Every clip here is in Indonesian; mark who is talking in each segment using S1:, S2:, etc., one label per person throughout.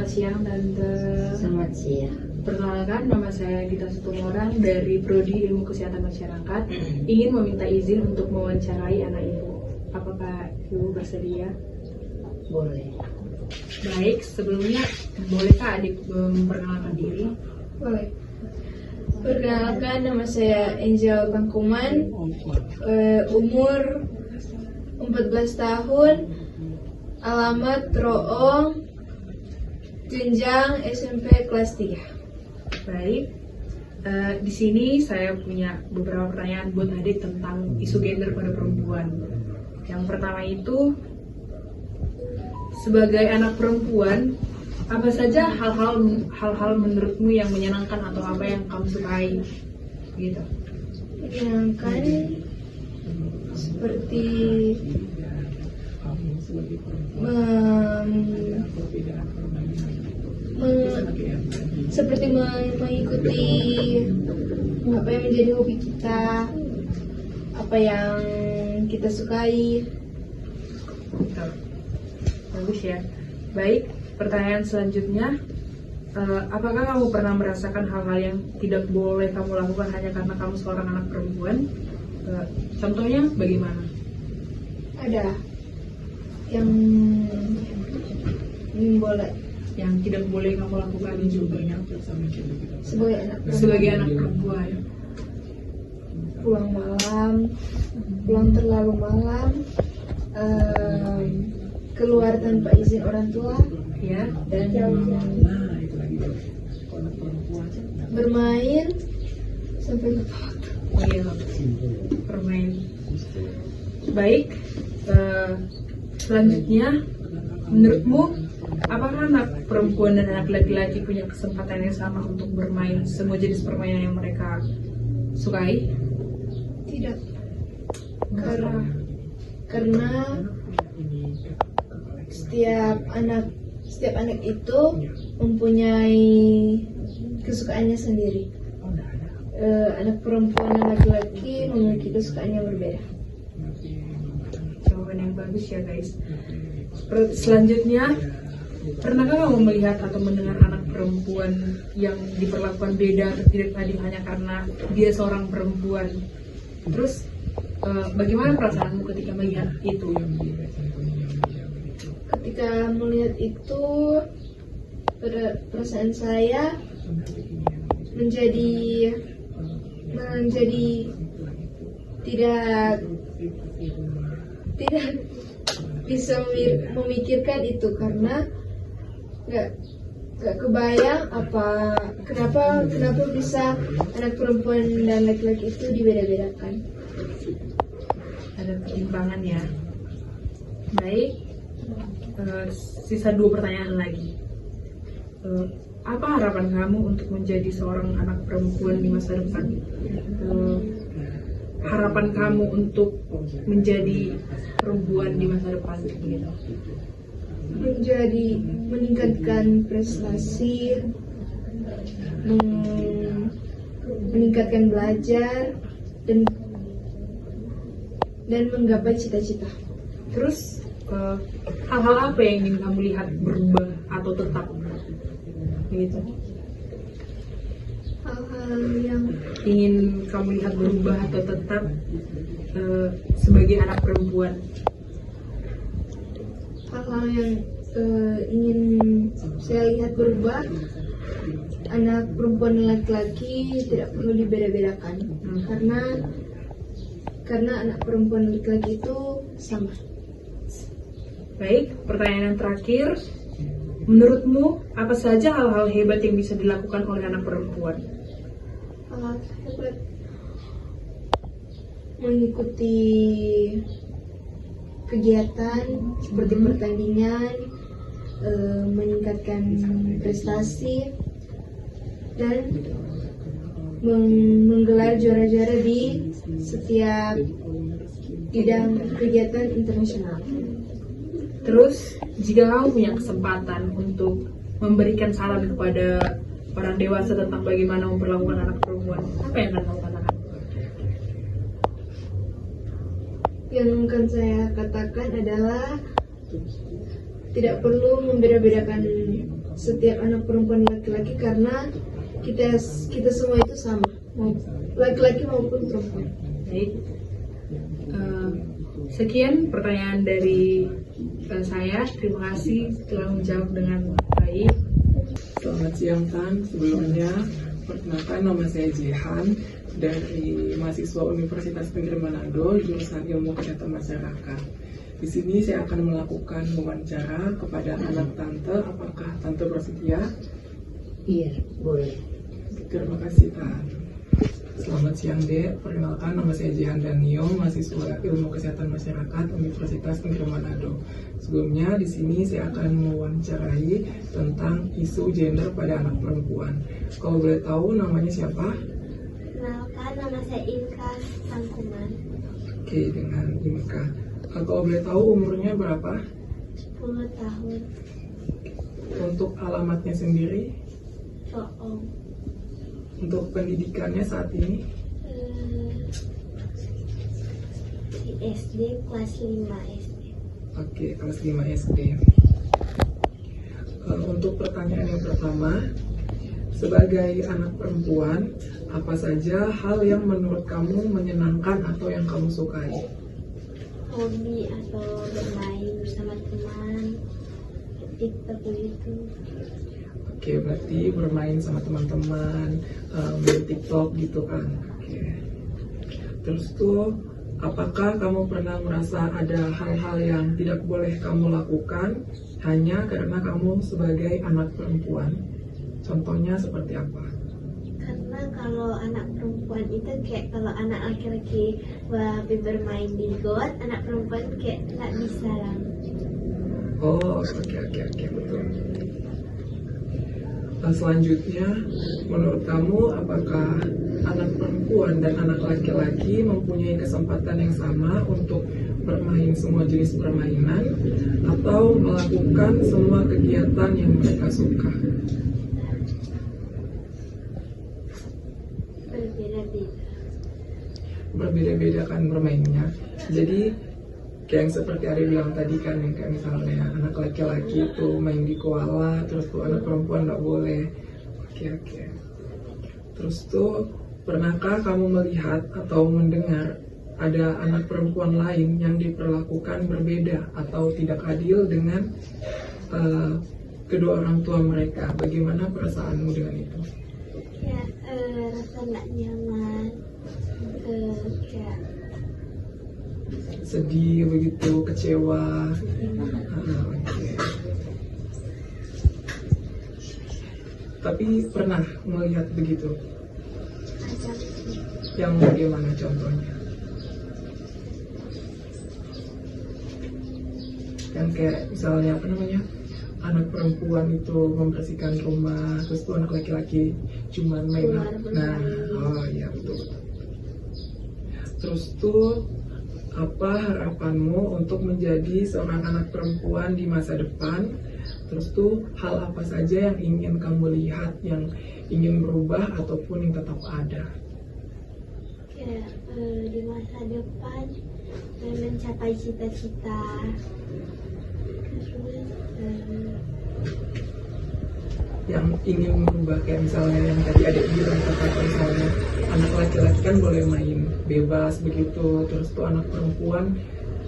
S1: Selamat siang Tante.
S2: Selamat siang.
S1: Perkenalkan, nama saya Gita Sutumorang dari Prodi Ilmu Kesehatan Masyarakat. Ingin meminta izin untuk mewawancarai anak Ibu. Apakah Ibu bersedia?
S2: Boleh.
S1: Baik, sebelumnya bolehkah adik memperkenalkan diri?
S3: Boleh. Perkenalkan, nama saya Angel Tangkuman, umur 14 tahun, alamat Roong, jenjang SMP kelas 3.
S1: Baik, di sini saya punya beberapa pertanyaan buat adik tentang isu gender pada perempuan. Yang pertama itu, sebagai anak perempuan, apa saja hal-hal menurutmu yang menyenangkan atau apa yang kamu sukai, gitu?
S3: Menyenangkan seperti mengikuti apa yang menjadi hobi kita, apa yang kita sukai.
S1: Betul. Bagus ya. Baik, pertanyaan selanjutnya, apakah kamu pernah merasakan hal-hal yang tidak boleh kamu lakukan hanya karena kamu seorang anak perempuan? Contohnya bagaimana?
S3: Ada yang boleh
S1: Yang tidak boleh kamu lakukan juga
S3: sebagai
S1: sebagai
S3: anak perempuan.
S1: anak perempuan.
S3: Pulang malam, pulang terlalu malam, keluar tanpa izin orang tua,
S1: Ya,
S3: dan bermain sampai lupa waktu.
S1: iya, permain. Baik, selanjutnya, menurutmu apakah anak perempuan dan anak laki-laki punya kesempatan yang sama untuk bermain semua jenis permainan yang mereka sukai?
S3: Tidak, karena setiap anak itu mempunyai kesukaannya sendiri. Anak perempuan dan laki-laki memiliki kesukaan yang berbeda.
S1: Jawaban yang bagus ya guys. Selanjutnya, pernahkah kamu melihat atau mendengar anak perempuan yang diperlakukan beda atau tidak adil hanya karena dia seorang perempuan? Terus bagaimana perasaanmu ketika melihat itu?
S3: Ketika melihat itu, perasaan saya menjadi tidak bisa memikirkan itu, karena nggak kebayang kenapa bisa anak perempuan dan laki-laki itu dibeda-bedakan.
S1: Ada ketimpangan ya. Baik, sisa 2 pertanyaan lagi. Apa harapan kamu untuk menjadi seorang anak perempuan di masa depan? Harapan kamu untuk menjadi perempuan di masa depan gitu?
S3: Meningkatkan prestasi, meningkatkan belajar, dan menggapai cita-cita.
S1: Terus hal-hal apa yang ingin kamu lihat berubah atau tetap gitu?
S3: Hal-hal yang
S1: Ingin kamu lihat berubah atau tetap sebagai anak perempuan?
S3: hal-hal yang ingin saya lihat berubah, anak perempuan dan laki-laki tidak perlu dibeda-bedakan, karena anak perempuan dan laki-laki itu sama.
S1: Baik, pertanyaan yang terakhir, menurutmu apa saja hal-hal hebat yang bisa dilakukan oleh anak perempuan?
S3: Hal-hal hebat mengikuti kegiatan seperti pertandingan, meningkatkan prestasi, dan menggelar juara-juara di setiap bidang kegiatan internasional.
S1: Terus, jika kamu punya kesempatan untuk memberikan saran kepada orang dewasa tentang bagaimana memperlakukan anak perempuan, apa yang akan kamu katakan?
S3: Yang akan saya katakan adalah tidak perlu membeda-bedakan setiap anak perempuan laki-laki karena kita semua itu sama, mau laki-laki maupun perempuan.
S1: Baik. Sekian pertanyaan dari saya. Terima kasih telah menjawab dengan baik.
S4: Selamat siang Tan, sebelumnya perkenalkan nama saya Jehan dari mahasiswa Universitas Negeri Manado jurusan Ilmu Kesehatan Masyarakat. Di sini saya akan melakukan wawancara kepada anak tante. Apakah tante bersedia?
S2: Iya, boleh.
S4: Terima kasih Tan. Selamat siang Dek, perkenalkan nama saya Jehan Danio, mahasiswa Ilmu Kesehatan Masyarakat Universitas Negeri Manado. Sebelumnya di sini saya akan mewawancarai tentang isu gender pada anak perempuan. Kalau boleh tahu namanya siapa?
S5: Kenalkan, nama saya Inka Sangkuman,
S4: Oke, dengan Inka. Kalau boleh tahu umurnya berapa?
S5: 10 tahun,
S4: Untuk alamatnya sendiri,
S5: Soong.
S4: untuk pendidikannya saat ini,
S5: Di SD kelas 5 SD.
S4: oke, kelas 5 SD. Untuk pertanyaan yang pertama, sebagai anak perempuan, apa saja hal yang menurut kamu menyenangkan atau yang kamu sukai?
S5: Hobi atau bermain bersama teman, TikTok begitu.
S4: Oke, berarti bermain sama teman-teman, main TikTok gitu kan. Oke. Terus tuh, apakah kamu pernah merasa ada hal-hal yang tidak boleh kamu lakukan hanya karena kamu sebagai anak perempuan? Contohnya seperti apa?
S5: Karena kalau anak perempuan itu kayak kalau anak laki-laki bermain di got, anak perempuan kayak nggak bisa lah.
S4: Oh, oke, betul. Selanjutnya, menurut kamu apakah anak perempuan dan anak laki-laki mempunyai kesempatan yang sama untuk bermain semua jenis permainan atau melakukan semua kegiatan yang mereka suka? Berbeda-beda kan bermainnya. Jadi kayak yang seperti Ari bilang tadi kan, yang kayak misalnya anak laki-laki itu main di koala, terus tuh anak perempuan nggak boleh. Oke. Terus tuh pernahkah kamu melihat atau mendengar ada anak perempuan lain yang diperlakukan berbeda atau tidak adil dengan kedua orang tua mereka? Bagaimana perasaanmu dengan itu?
S5: Ya, rasa nggak nyaman, kayak
S4: Sedih begitu, kecewa. Oke. Tapi pernah melihat begitu?
S5: ada
S4: Yang bagaimana contohnya? Yang kayak misalnya apa namanya, anak perempuan itu membersihkan rumah, terus tuh anak laki-laki cuman main.
S5: Keluar
S4: Nah,
S5: bermain.
S4: oh iya betul. Terus tuh apa harapanmu untuk menjadi seorang anak perempuan di masa depan? Terus tuh hal apa saja yang ingin kamu lihat, yang ingin berubah ataupun yang tetap ada?
S5: ya, di masa depan mencapai cita-cita. Terus
S4: Yang ingin berubah, kayak misalnya yang tadi adik bilang, kata misalnya anak laki-laki kan boleh main bebas begitu, terus tuh anak perempuan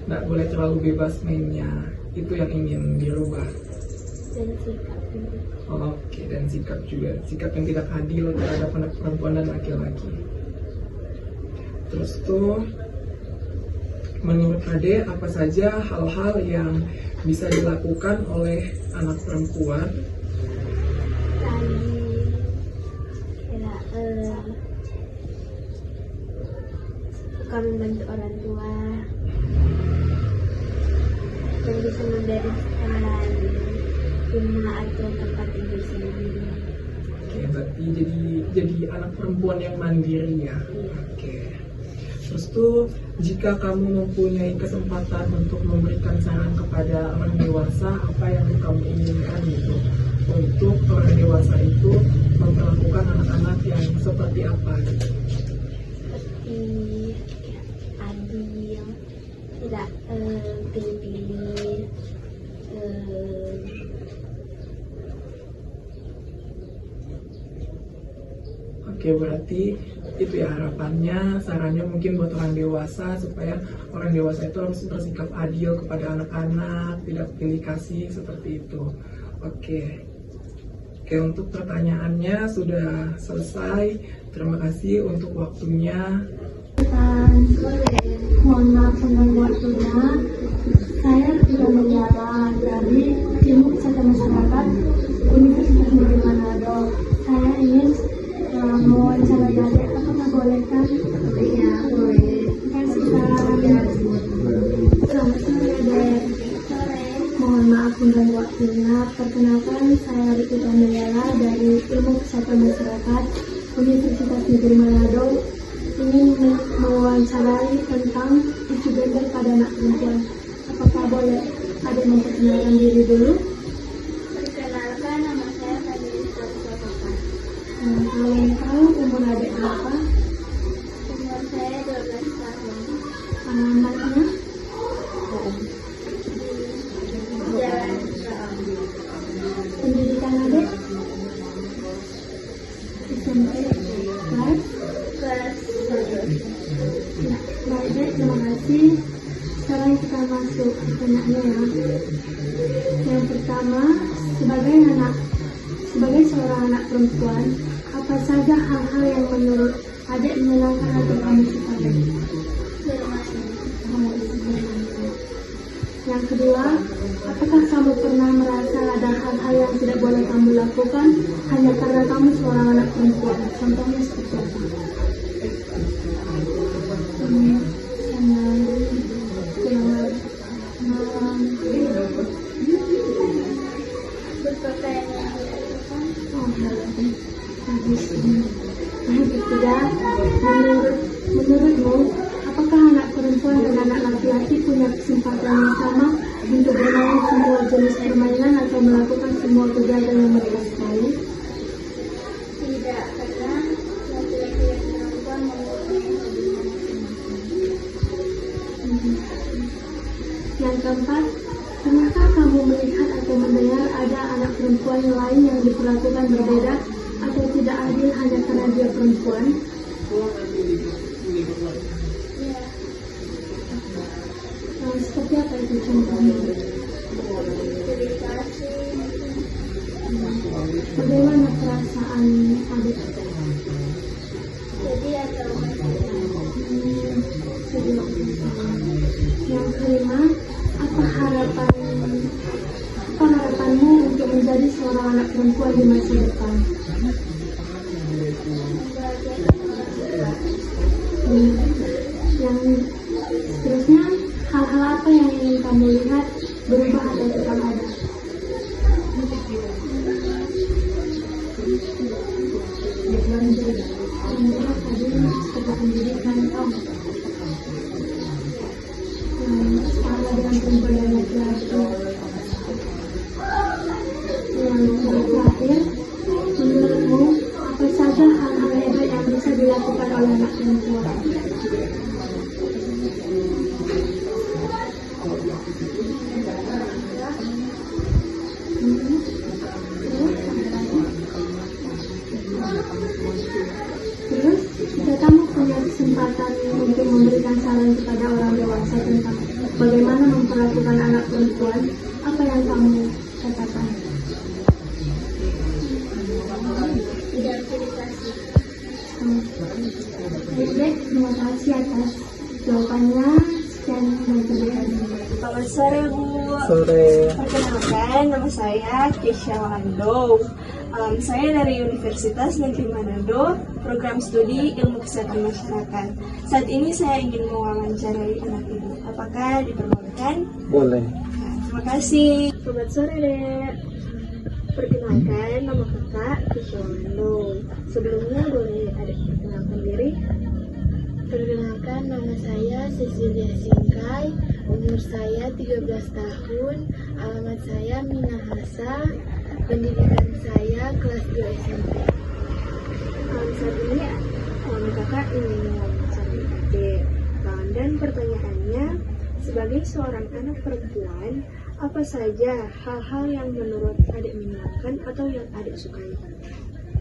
S4: nggak boleh terlalu bebas mainnya. Itu yang ingin dirubah.
S5: dan sikap juga.
S4: Oke, dan sikap juga, sikap yang tidak adil terhadap anak perempuan dan laki-laki. Terus tuh menurut Ade apa saja hal-hal yang bisa dilakukan oleh anak perempuan
S5: Tadi suka membantu orang tua dan bisa membereskan rumah atau tempat tidur sendiri.
S4: Oke, berarti jadi anak perempuan yang mandiri ya. Oke. Terus tuh jika kamu mempunyai kesempatan untuk memberikan saran kepada orang dewasa, apa yang kamu inginkan gitu untuk orang dewasa itu memperlakukan anak-anak yang seperti apa gitu?
S5: Seperti adil, tidak pilih-pilih,
S4: Oke, berarti itu ya harapannya, sarannya mungkin buat orang dewasa supaya orang dewasa itu harus bersikap adil kepada anak-anak, tidak pilih kasih seperti itu. Oke. Oke, untuk pertanyaannya sudah selesai. Terima kasih untuk waktunya.
S6: Mohon maaf mengganggu waktunya. Saya sudah menyala dari Ilmu Kesehatan Masyarakat Universitas Negeri Manado. Saya ingin mewawancara Dede, apakah boleh kan?
S3: Ya, boleh.
S6: Terima kasih Kak. Selamat sore Dede. Mohon maaf mengganggu waktunya. Perkenalkan, saya Riki Candayala dari Ilmu Kesehatan Masyarakat Universitas Negeri Manado. Ingin mewawancarai tentang isu gender pada anak perempuan. Apakah boleh ada memperkenalkan diri dulu?
S5: Perkenalkan, nama saya Fadil Papa.
S6: Kalau tahu umur adik berapa?
S5: Umur saya 12 tahun.
S6: Alamatnya?
S5: Jalan
S6: Pendidikan adik? SMP kelas?
S5: kelas 1.
S6: Ya, baik dek, terima kasih. Sekarang kita masuk pertanyaannya ya. Yang pertama, sebagai seorang anak perempuan, apa saja hal-hal yang menurut adik menyenangkan atau kamu suka? Yang kedua, apakah kamu pernah merasa ada hal-hal yang tidak boleh kamu lakukan hanya karena kamu seorang anak perempuan? Contohnya seperti apa?
S5: Berpakaian yang dilakukan.
S6: Yang ketiga, menurutmu, apakah anak perempuan dan anak laki-laki punya kesempatan yang sama untuk bermain semua jenis permainan atau melakukan semua kegiatan yang mereka sukai?
S5: Tidak, karena laki-laki dan perempuan mempunyai hobi masing-masing.
S6: Yang keempat, pernahkah kamu melihat atau mendengar ada anak perempuan lain yang diperlakukan berbeda atau tidak adil hanya karena dia perempuan?
S5: Ya,
S6: Seperti apa itu contohnya?
S5: diberi kasih.
S6: Bagaimana perasaan adik?
S5: Jadi atau
S6: Yang kelima, apa harapanmu untuk menjadi seorang anak perempuan di masa depan? Yang seterusnya, hal-hal apa yang ingin kamu lihat berubah atau tetap ada? Yang tadi seperti pendidikan, sama dengan perempuan dan laki-laki. Yang terakhir, menurutmu apa saja hal-hal hebat yang bisa dilakukan oleh anak perempuan? Terus, jika kamu punya kesempatan untuk memberikan saran kepada orang dewasa tentang bagaimana memperlakukan anak perempuan, apa yang kamu katakan?
S5: tidak pilih kasih.
S6: Baik, terima kasih atas jawabannya. Sekian dan terima kasih.
S3: Selamat sore Bu.
S4: Sore.
S3: Perkenalkan, nama saya Kesha Wando. Saya dari Universitas Negeri Manado, program studi Ilmu Kesehatan Masyarakat. Saat ini saya ingin mewawancarai anak ibu. Apakah diperbolehkan?
S4: Boleh.
S3: Nah, terima kasih. Selamat sore Dek. Perkenalkan, nama kakak Kesha Wando. Sebelumnya boleh adik perkenalkan diri?
S5: Perkenalkan, nama saya Cecilia Singkai, umur saya 13 tahun, alamat saya Minahasa, pendidikan saya kelas 2 SMP.
S3: Saat ini kakak ingin mewawancarai adik. Dan pertanyaannya, sebagai seorang anak perempuan, apa saja hal-hal yang menurut adik menyenangkan atau yang adik sukai?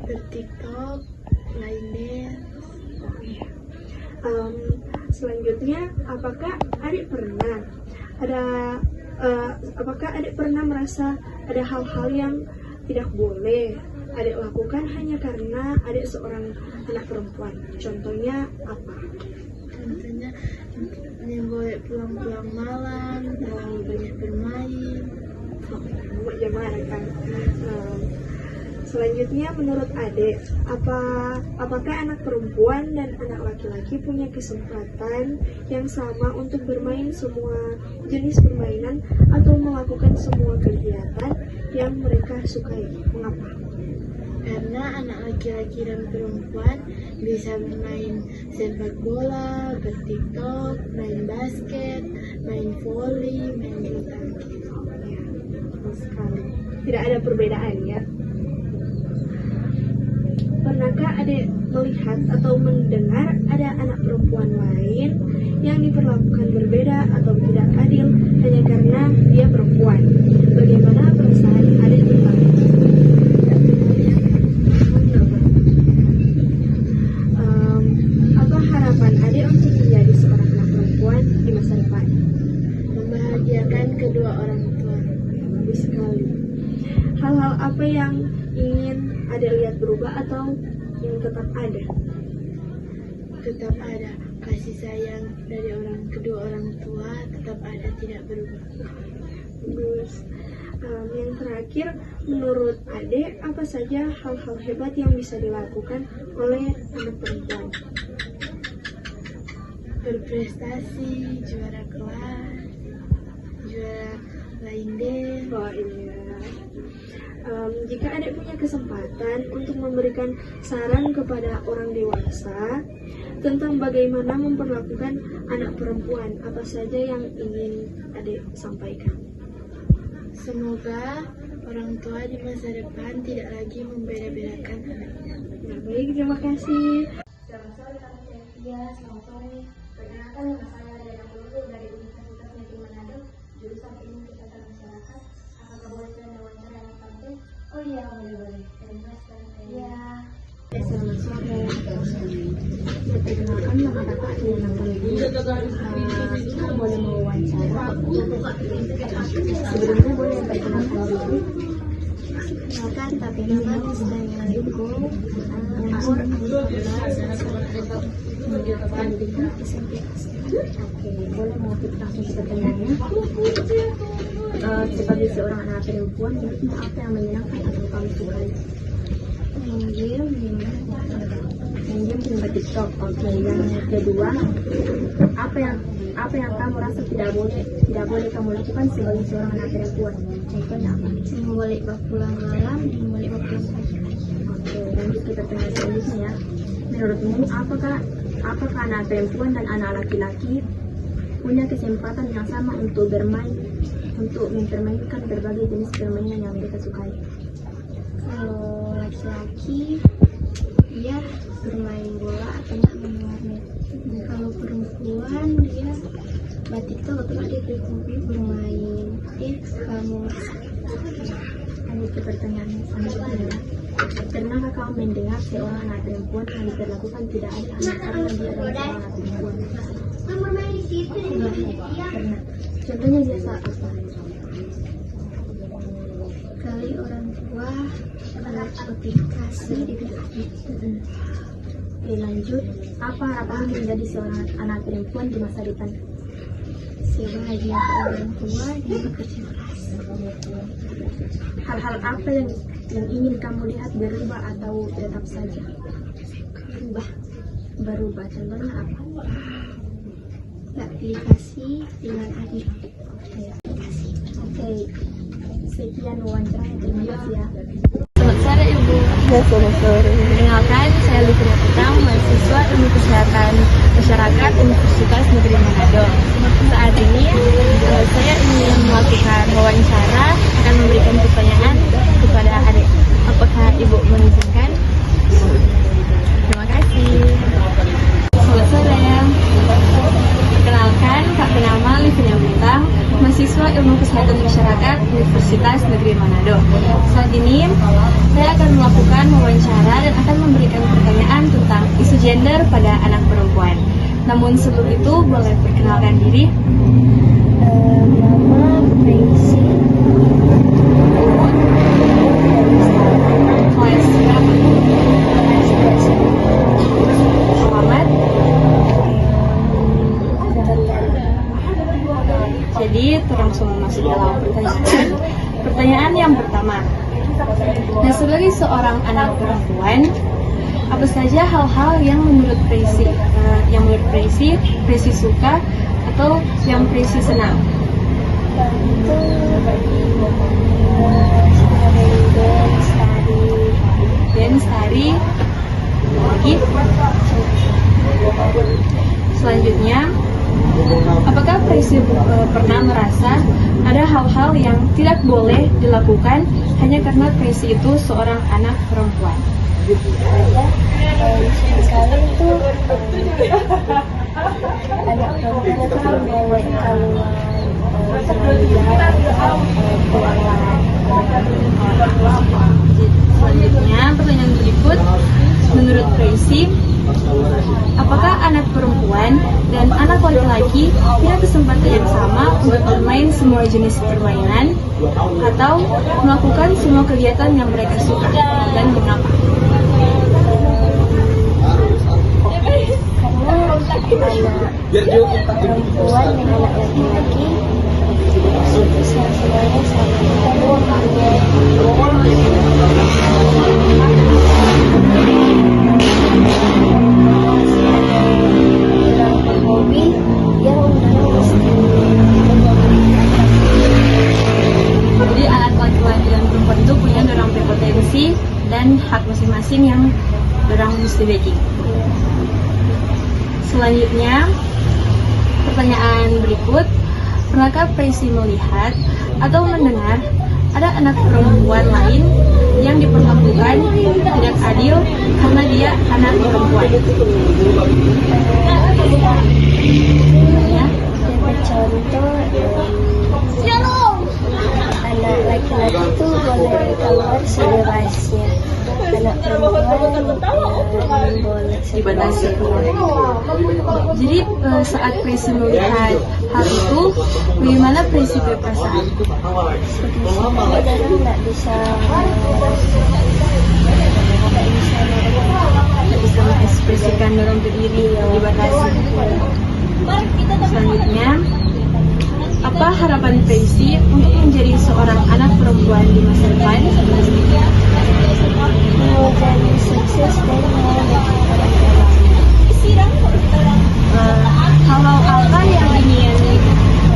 S5: Bertiktok,
S3: lain deh. Selanjutnya, apakah adik pernah merasa ada hal-hal yang tidak boleh adik lakukan hanya karena adik seorang anak perempuan? Contohnya apa?
S5: Contohnya yang boleh pulang-pulang malam, terlalu banyak bermain.
S3: Gimana kan? Selanjutnya, menurut adik, apakah anak perempuan dan anak laki-laki punya kesempatan yang sama untuk bermain semua jenis permainan atau melakukan semua kegiatan yang mereka sukai? Mengapa?
S5: Karena anak laki-laki dan perempuan bisa bermain sepak bola, bertiktok, main basket, main voli, main bulu tangkis.
S3: Betul sekali. Tidak ada perbedaan ya. Pernahkah adik melihat atau mendengar ada anak perempuan lain yang diperlakukan berbeda atau tidak adil hanya karena dia perempuan? Bagaimana perasaan adik tentang itu? Apa harapan adik untuk menjadi seorang anak perempuan di masa depan?
S5: Membahagiakan kedua orang tua.
S3: Bagus sekali. Hal-hal apa yang ingin adik lihat berubah atau yang tetap ada?
S5: Tetap ada kasih sayang dari kedua orang tua, tetap ada, tidak berubah.
S3: Bagus. Yang terakhir, menurut adik, apa saja hal-hal hebat yang bisa dilakukan oleh anak perempuan?
S5: Berprestasi, juara kelas, juara lain deh.
S3: Oh iya. Jika adik punya kesempatan untuk memberikan saran kepada orang dewasa tentang bagaimana memperlakukan anak perempuan, apa saja yang ingin adik sampaikan?
S5: Semoga orang tua di masa depan tidak lagi membeda-bedakan anaknya.
S3: Nah, baik, terima kasih.
S6: Selamat sore Kak Sylvia, selamat sore. Perkenalkan nama saya Dana Lulu dari Universitas Negeri Manado, jurusan Ilmu Kesehatan Masyarakat. Apakah boleh saya wawancara anak kampus? Oh iya, boleh. Terima kasih. Iya.
S1: Selamat sore. Perkenalkan nama kakak Dina Lulu. Kita boleh mewawancara. Sebelumnya boleh perkenalkan diri.
S5: Silakan, tapi nama saya Liko. Umur 14, pendidikan SMP.
S1: Oke, boleh mau kita langsung ke pertanyaannya. Sebagai seorang anak perempuan, menurutmu apa yang menyenangkan atau kamu sukai?
S5: Main game,
S1: Main game dan bertiktok. Oke, yang kedua, apa yang kamu rasa tidak boleh kamu lakukan sebagai seorang anak perempuan? Contohnya apa?
S5: yang boleh pulang malam, yang boleh pulang pagi.
S1: Oke, lanjut ke pertanyaan selanjutnya ya. Menurutmu, apakah anak perempuan dan anak laki-laki punya kesempatan yang sama untuk mempermainkan berbagai jenis permainan yang mereka sukai?
S5: Kalau laki-laki, dia bermain bola atau enggak main warnet. Dan kalau perempuan, dia batik atau dia bermain kamu.
S1: Lanjut ke pertanyaan selanjutnya. Pernahkah kamu mendengar seorang anak perempuan yang diperlakukan tidak adil hanya karena dia adalah seorang anak perempuan? Pernah. Contohnya biasa apa?
S5: Kali orang tua notifikasi di
S1: Oke, lanjut. Apa harapan menjadi seorang anak perempuan di masa depan?
S5: sebahagia orang tua dan bekerja keras.
S1: Hal-hal apa yang ingin kamu lihat berubah atau tetap saja? Berubah. Contohnya apa?
S5: Aplikasi dengan adil.
S1: Oke, sekian wawancara. Terima kasih ya.
S3: Selamat sore Ibu.
S4: Ya, selamat sore.
S3: Perkenalkan, saya Livia Petang, mahasiswa Ilmu Kesehatan Masyarakat Universitas Negeri Manado. Saat ini saya ingin melakukan wawancara, akan memberikan pertanyaan kepada adik. Apakah Ibu mengizinkan? Terima kasih. Selamat sore. Perkenalkan, Kak bernama Livia Petang, mahasiswa Ilmu Kesehatan Masyarakat Universitas Negeri Manado. Saat ini saya akan melakukan wawancara dan akan memberikan pertanyaan Namun sebelum itu boleh perkenalkan diri.
S6: Nama Tracy.
S3: Kelas berapa? Alamat. Jadi langsung masuk dalam pertanyaan yang pertama. Nah, sebagai seorang anak perempuan, apa saja hal-hal yang menurut Presi suka atau yang Presi senang? Dance, tari, lagi. Selanjutnya, apakah Presi pernah merasa ada hal-hal yang tidak boleh dilakukan hanya karena Presi itu seorang anak perempuan?
S6: Sekali itu anak perempuan itu kan boleh keluar terlalu jauh keluar.
S3: Selanjutnya, pertanyaan berikut, menurut Presi, apakah anak perempuan dan anak laki-laki punya kesempatan yang sama untuk bermain semua jenis permainan atau melakukan semua kegiatan yang mereka suka, dan mengapa?
S6: Karena anak perempuan dan anak laki-laki semuanya hobi yang
S3: Jadi anak laki-laki dan perempuan itu punya dorong preferensi dan hak masing-masing yang dorong mesti bagi. Selanjutnya, pertanyaan berikut, pernahkah Presi melihat atau mendengar ada anak perempuan lain yang diperlakukan tidak adil karena dia anak perempuan? Ya.
S6: contoh anak laki-laki itu boleh keluar sebebasnya, anak perempuan boleh
S3: Dibatasi. Jadi saat Presi melihat hal itu, bagaimana Presi berperasaan?
S6: kadang nggak bisa
S3: Mengekspresikan dorong ke diri dibatasi. Selanjutnya, apa harapan Presi untuk menjadi seorang anak perempuan di masa depan?
S6: mau jadi sukses dan mau
S3: Hal-hal apa yang ingin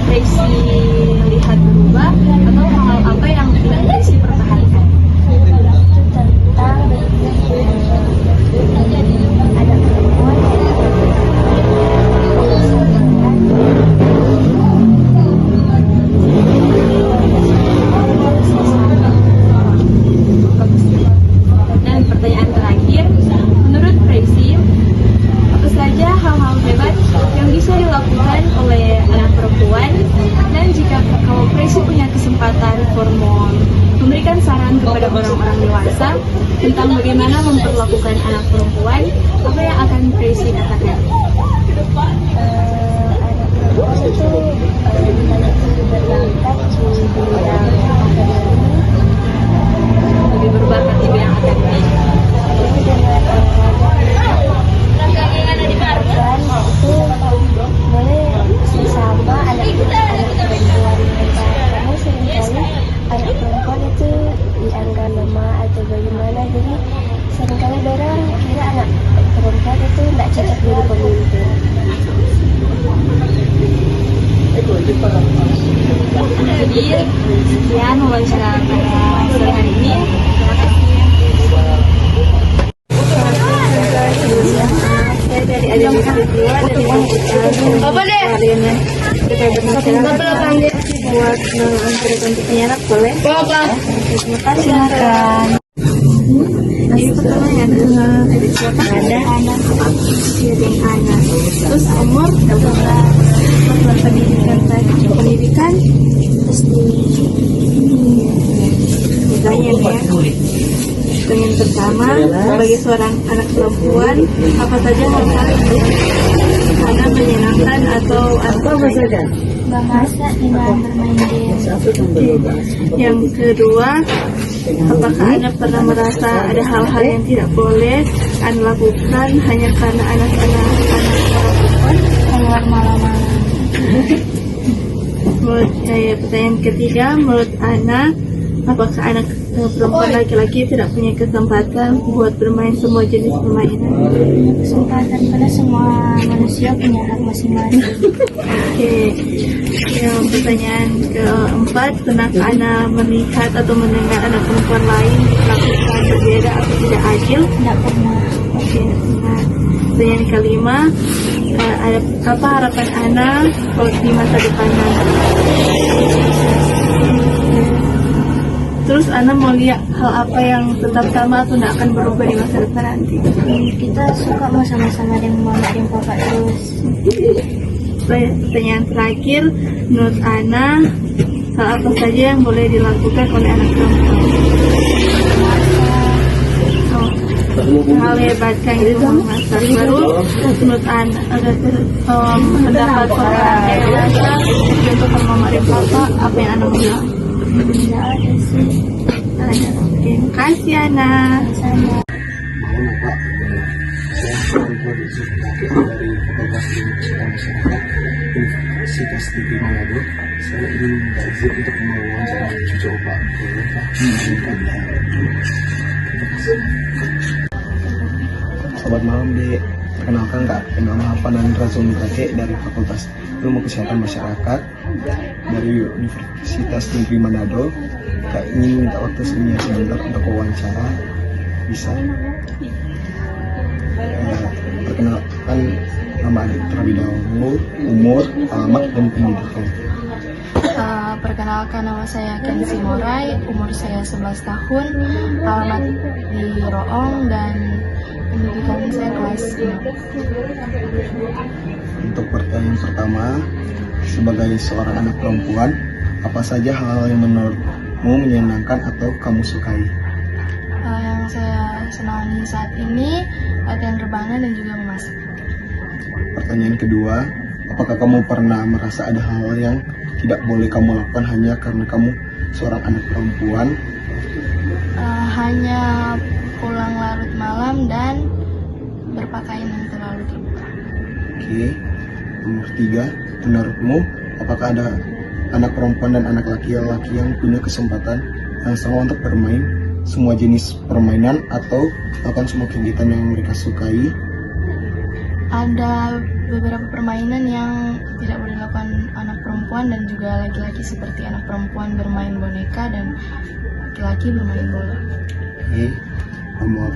S3: Presi lihat berubah atau hal-hal apa yang ingin Presi pertahankan?
S6: tentang anak perempuan
S3: Dan pertanyaan terakhir, menurut Presi, apa saja hal-hal hebat yang bisa dilakukan oleh anak perempuan, dan jika kalau Presi punya kesempatan memberikan saran kepada orang-orang dewasa tentang bagaimana memperlakukan anak perempuan, apa yang akan Presi katakan?
S6: anak perempuan itu berbakat di bidang
S3: Lebih berbakat di bidang akademik.
S6: perempuan itu boleh sesama anak perempuan mereka, karena seringkali anak perempuan itu dianggap lemah atau bagaimana, jadi seringkali orang kira anak perempuan itu tidak cocok jadi pemimpin.
S3: Jadi sekian wawancara pada sore hari ini. Terima kasih. Saya dari Ajang Kedua dari Apa deh? Kita bermasyarakat buat mengantarkan anak boleh? Apa? Terima kasih. Silakan. Ini pertanyaan ada anak kirim anak. Terus umur pendidikan pasti pertanyaan ya. Pertanyaan pertama, sebagai seorang anak perempuan, apa saja hal-hal yang anak
S6: Bahasa dengan bermain game.
S3: Yang kedua, apakah Anda pernah merasa ada hal-hal yang tidak boleh Anda lakukan hanya karena anak perempuan?
S6: Keluar malam-malam.
S3: Pertanyaan ketiga, menurut Anda, apakah anak perempuan laki-laki tidak punya kesempatan buat bermain semua jenis permainan?
S6: Kesempatan karena semua manusia punya hak masing-masing.
S3: Oke. Yang pertanyaan keempat, pernahkah Anda melihat atau mendengar anak perempuan lain melakukan berbeda atau tidak adil?
S6: Tidak pernah.
S3: Oke. Nah, pertanyaan kelima, apa harapan Anda di masa depan nanti? Terus Anda mau lihat hal apa yang tetap sama atau tidak akan berubah di masa depan nanti?
S6: Kita suka sama-sama dengan mama dan papa terus.
S3: Pertanyaan terakhir, menurut Ana, hal apa saja yang boleh dilakukan oleh anak perempuan? Hal hebatkan itu memasak. Baru menurut Ana, ada pendapat seorang dewasa untuk mama dan papa, apa yang Ana mau bilang?
S6: Tidak ada sih.
S3: Ada. Terima kasih Ana.
S6: Sama.
S7: Mohon Pak, saya Santro dari Fakultas Ilmu Kesehatan Masyarakat Universitas Negeri Manado. Saya ingin minta izin untuk mewawancara cucu Opa. Boleh Pak? Selamat malam Dek. Perkenalkan Kak, nama Panan Razumi Kakek dari Fakultas Ilmu Kesehatan Masyarakat dari Universitas Negeri Manado. Kak ingin minta waktu sebentar untuk wawancara. Bisa? Perkenalkan nama adik terlebih dahulu, umur, alamat, dan pendidikan.
S8: Perkenalkan, nama saya Kenzi Morai, umur saya 11 tahun, alamat di Roong, dan pendidikan saya kelas 6.
S7: Untuk pertanyaan pertama, sebagai seorang anak perempuan, apa saja hal-hal yang menurutmu menyenangkan atau kamu sukai?
S8: Yang saya senangi saat ini latihan rebana dan juga memasak.
S7: Pertanyaan kedua, apakah kamu pernah merasa ada hal yang tidak boleh kamu lakukan hanya karena kamu seorang anak perempuan?
S8: Hanya pulang larut malam dan berpakaian yang terlalu terbuka.
S7: Oke. Nomor 3, menurutmu apakah ada anak perempuan dan anak laki-laki yang punya kesempatan yang sama untuk bermain semua jenis permainan atau melakukan semua kegiatan yang mereka sukai?
S8: Ada beberapa permainan yang tidak boleh dilakukan anak perempuan dan juga laki-laki, seperti anak perempuan bermain boneka dan laki-laki bermain bola.
S7: Oke. Nomor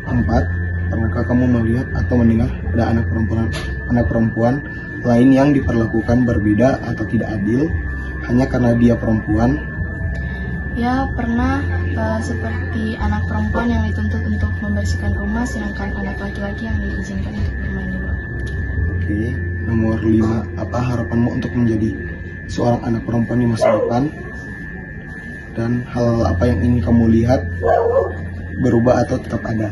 S7: 4, pernahkah kamu melihat atau mendengar ada anak perempuan lain yang diperlakukan berbeda atau tidak adil hanya karena dia perempuan?
S8: Ya, pernah, seperti anak perempuan yang dituntut untuk membersihkan rumah, sedangkan anak laki-laki yang diizinkan untuk bermain di luar.
S7: Oke. Nomor 5, apa harapanmu untuk menjadi seorang anak perempuan di masa depan? Dan hal apa yang ingin kamu lihat berubah atau tetap ada?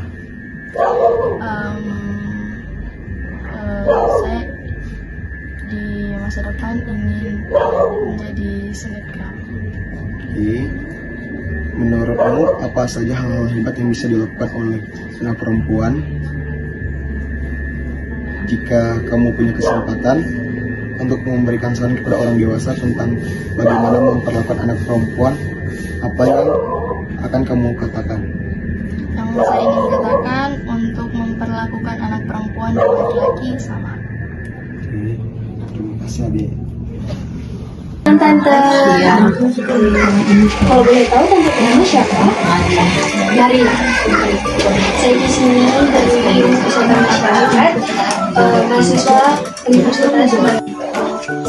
S8: Saya di masa depan ingin menjadi selebgram.
S7: Oke. Menurutmu apa saja hal-hal hebat yang bisa dilakukan oleh anak perempuan? Jika kamu punya kesempatan untuk memberikan saran kepada orang dewasa tentang bagaimana memperlakukan anak perempuan, apa yang akan kamu katakan?
S8: Yang saya ingin katakan, untuk memperlakukan anak perempuan dan laki-laki sama.
S7: Oke. Terima kasih Ade.
S6: Tante, kalau boleh tahu tante nama siapa? Dari saya di sini dari Ilmu Kesehatan Masyarakat, mahasiswa Universitas Manado.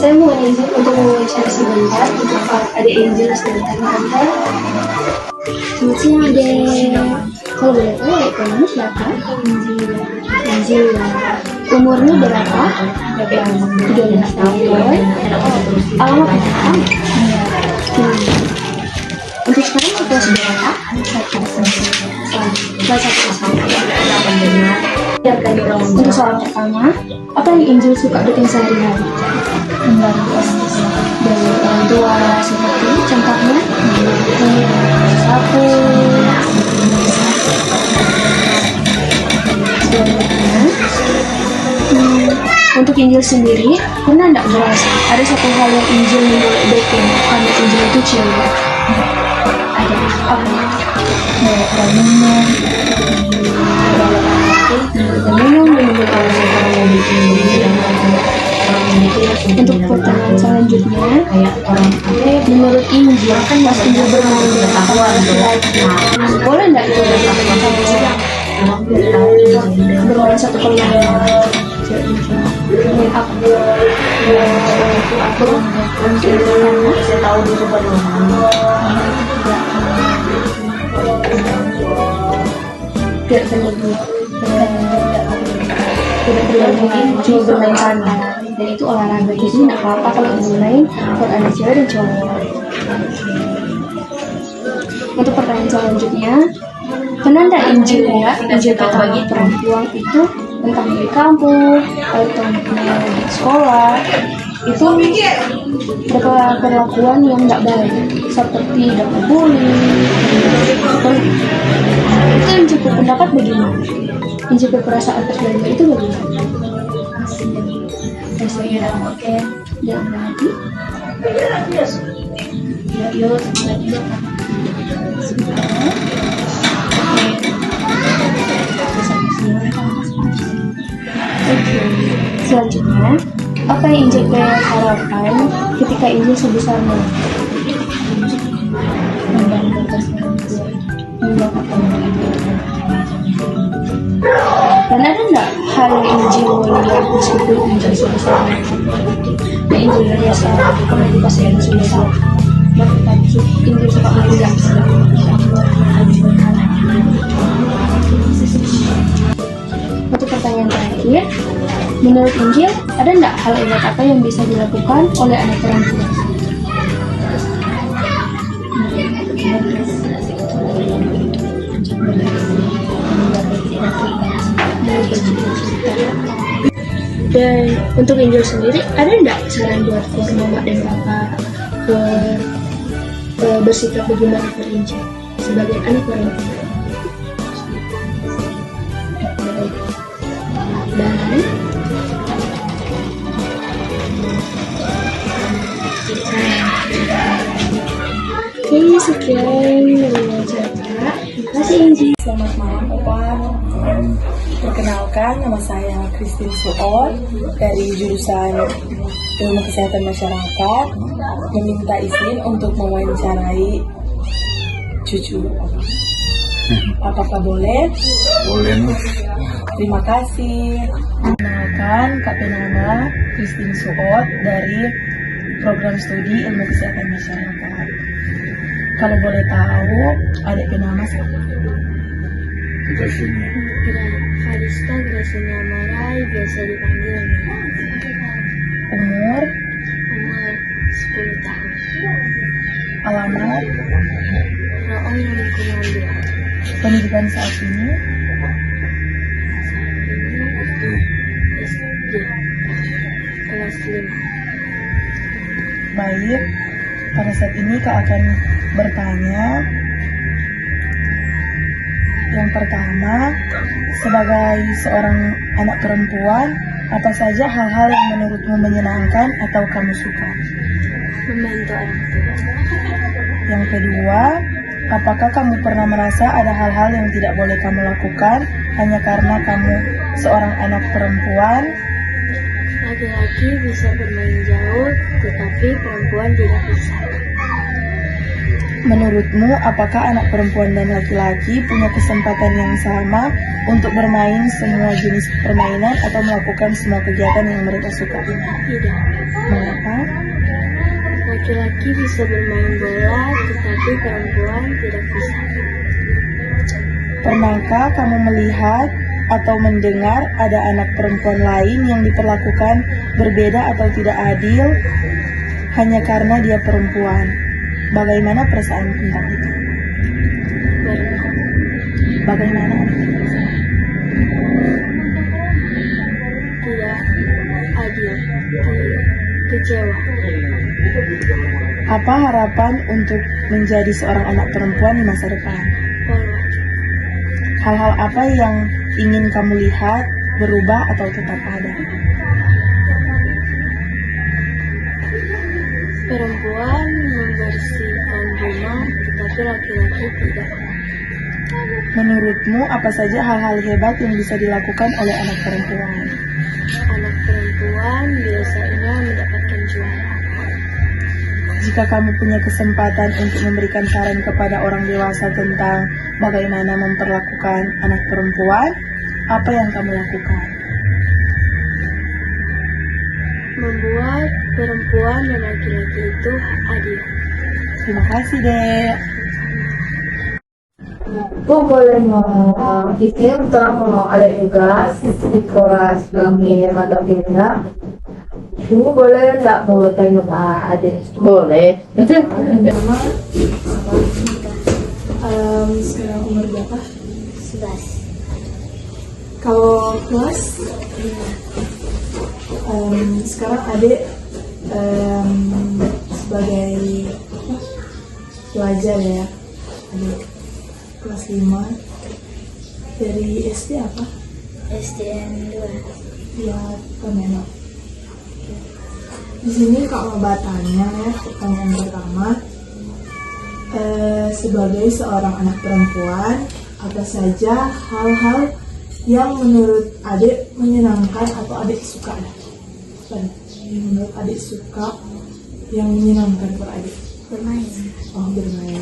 S6: Saya mohon izin untuk mewawancara sebentar untuk Pak Adik Angel sebentar, tante. Selamat siang Adik. Kalau boleh tahu adik kamu siapa? Angel. Umurnya berapa? 13 tahun. Alamat apa? Untuk sekarang kelas berapa? Kelas 1 SMP. Untuk soal pertama, apa yang Injil suka bikin sehari-hari? Dari orang tua seperti contohnya sapu. Untuk Injil sendiri, pernah enggak merasa ada satu hal yang Injil memboleh bikin karena Injil itu cewek? Ada apa? Untuk pertanyaan selanjutnya, menurut Injil, pas Injil bermain dengan laki-laki, boleh enggak itu bermain satu permainan?
S2: Saya tahu di supermarket.
S6: Tidak terlalu cuma bermain sana, dan itu olahraga, jadi nggak apa-apa kalau bermain buat anak cewek dan cowok. Untuk pertanyaan selanjutnya, pernah nggak Injil lihat Injil kata perempuan itu entah di kampung atau di sekolah itu perlakuan yang nggak baik seperti dapat bully. Itu Injil berpendapat bagaimana? Injil berperasaan atas belajar itu bagaimana? Rasanya oke, dan lagi. Selanjutnya, apa yang Injil harapkan ketika Injil sebesarnya? Dan ada enggak hal yang Injil melihat meskipun Injil sebesarnya? Dan Injil biasa komunitas yang sebesar. Injil suka melihat. Untuk pertanyaan terakhir, menurut Injil, ada enggak hal hebat apa yang bisa dilakukan oleh anak perempuan? Dan untuk Injil sendiri, ada enggak saran buat mama dan bapak bersikap bagaimana ke Injil sebagai anak perempuan? Dan oke, sekian wawancara. Terima kasih Injil.
S9: Selamat malam Opan. Perkenalkan, nama saya Christine Suot dari jurusan Ilmu Kesehatan Masyarakat. Meminta izin untuk mewawancarai cucu. Apakah boleh?
S10: Boleh.
S9: Terima kasih. Perkenalkan, Kak Penama Christine Suot dari Program Studi Ilmu Kesehatan Masyarakat. Kalau boleh tahu, adik Penama siapa?
S10: Gracinya.
S5: Harista Gracinya Marai, biasa dipanggil Mira.
S9: Umur,
S5: Umur 10 tahun.
S9: alamat,
S5: Roong Lingkungan 2.
S9: pendidikan saat ini,
S5: SD kelas 5.
S9: baik. Pada saat ini Kak akan bertanya. Yang pertama, sebagai seorang anak perempuan, apa saja hal-hal yang menurutmu menyenangkan atau kamu suka?
S5: Membantu orang tua.
S9: Yang kedua, apakah kamu pernah merasa ada hal-hal yang tidak boleh kamu lakukan hanya karena kamu seorang anak perempuan?
S5: Laki-laki bisa bermain jauh, tetapi perempuan tidak bisa.
S9: Menurutmu, apakah anak perempuan dan laki-laki punya kesempatan yang sama untuk bermain semua jenis permainan atau melakukan semua kegiatan yang mereka suka?
S5: Tidak.
S9: Mengapa?
S5: Laki-laki bisa bermain bola, tetapi perempuan tidak bisa.
S9: Pernahkah kamu melihat atau mendengar ada anak perempuan lain yang diperlakukan berbeda atau tidak adil hanya karena dia perempuan? Bagaimana perasaan tentang itu?
S5: Pernah.
S9: Bagaimana?
S5: Kecewa.
S9: Apa harapan untuk menjadi seorang anak perempuan di masa depan?
S5: Pola.
S9: Hal-hal apa yang ingin kamu lihat berubah atau tetap ada?
S5: Perempuan membersihkan rumah, tetapi laki-laki tidak.
S9: Menurutmu apa saja hal-hal hebat yang bisa dilakukan oleh anak perempuan?
S5: Anak perempuan biasanya mendapatkan juara.
S9: Jika kamu punya kesempatan untuk memberikan saran kepada orang dewasa tentang bagaimana memperlakukan anak perempuan, apa yang kamu lakukan?
S5: Membuat perempuan dan laki-laki itu adil.
S9: Terima kasih, Dek.
S2: Bu boleh ngomong, di sini telah ngomong ada juga di kelas kami mata pindah. Bu boleh nggak mau tanya Pak Adik? Boleh.
S3: Sekarang umur berapa?
S5: 11.
S3: Kalau kelas? Sekarang adik sebagai pelajar ya, adik kelas 5 dari SD apa?
S5: SDN 2.
S3: Ya, Pemeno. Di sini Kak mau tanya ya, pertanyaan pertama. Sebagai seorang anak perempuan, apa saja hal-hal yang menurut adik menyenangkan atau adik suka? Yang menurut adik suka, yang menyenangkan per adik?
S5: Bermain.
S3: Oh, bermain.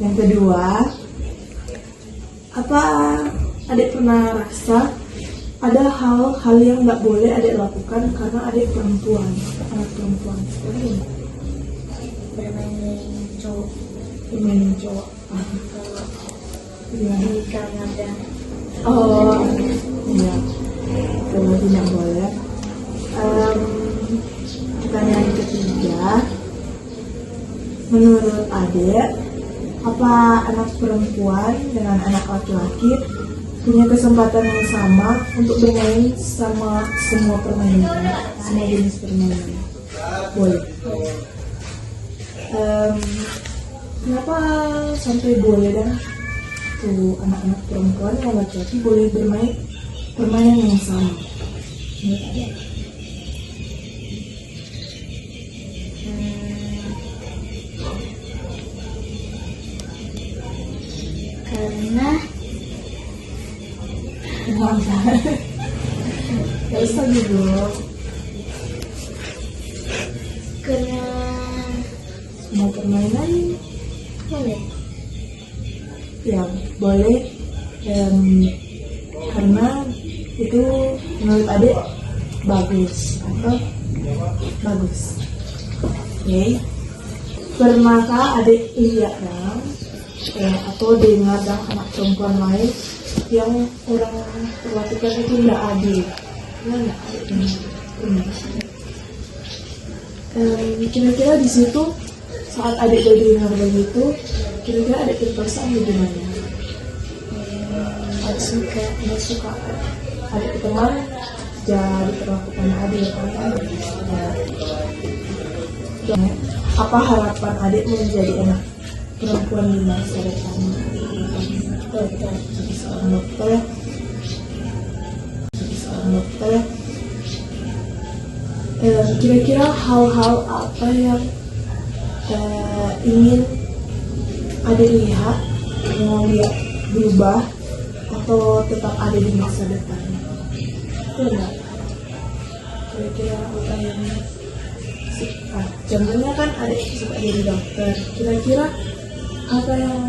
S3: Yang kedua, apa adik pernah rasa ada hal-hal yang nggak boleh adik lakukan karena adik perempuan, anak perempuan?
S5: Bermain dengan cowok.
S3: Bermain cowok. Gimana?
S5: Di Kanada.
S3: Oh, iya. Kalau tidak boleh. Pertanyaan ketiga, menurut adik, apa anak perempuan dengan anak laki-laki punya kesempatan yang sama untuk bermain sama semua permainan, semua jenis permainan? Boleh. Kenapa sampai boleh dan tuh anak-anak perempuan dan laki-laki boleh bermain permainan yang sama? Menurut adik?
S5: Karena
S3: Gak usah gitu.
S5: karena
S3: Semua permainan
S5: boleh.
S3: ya boleh, karena itu menurut adik bagus atau bagus. Oke. Pernahkah adik lihat atau dengar anak perempuan lain yang orang perlakukan itu tidak adil? Pernah nggak adik dengar? Pernah. Kira-kira di situ saat adik udah dengar begitu, kira-kira adik perasaan gimana? Adik suka, adik teman jadi perlakukan adil kan? Apa harapan adik menjadi anak perempuan di masa depan? Dokter, jadi seorang dokter. Kira-kira hal-hal apa yang ingin adik lihat, mau lihat berubah atau tetap ada di masa depan? Enggak. Kira-kira apa yang suka? Contohnya kan adik suka jadi dokter. Kira-kira apa yang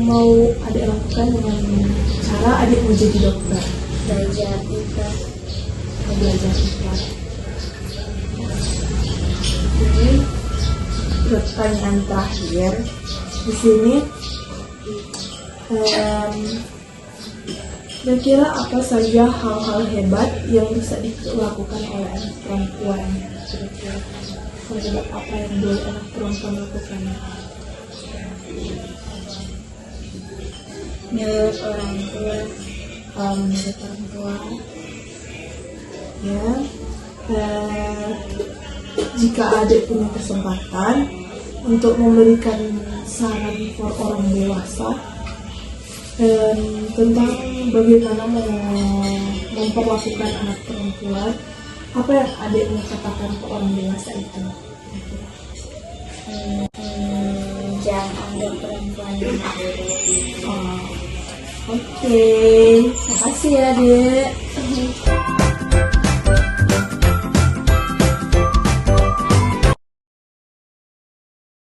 S3: mau adik lakukan dengan cara adik mau jadi dokter?
S5: Belajar IPA.
S3: Belajar IPA. Ini pertanyaan terakhir di sini. Kira-kira apa saja hal-hal hebat yang bisa dilakukan oleh anak perempuan? Kira-kira hal hebat apa yang boleh anak perempuan lakukan?
S5: Menurut orang tua.
S3: Menurut orang tua, ya. Jika adik punya kesempatan untuk memberikan saran for orang dewasa tentang bagaimana memperlakukan anak perempuan, apa yang adik mau katakan ke orang dewasa itu?
S6: Jangan anggap perempuan yang buruk.
S3: Oke, makasih ya, Dek.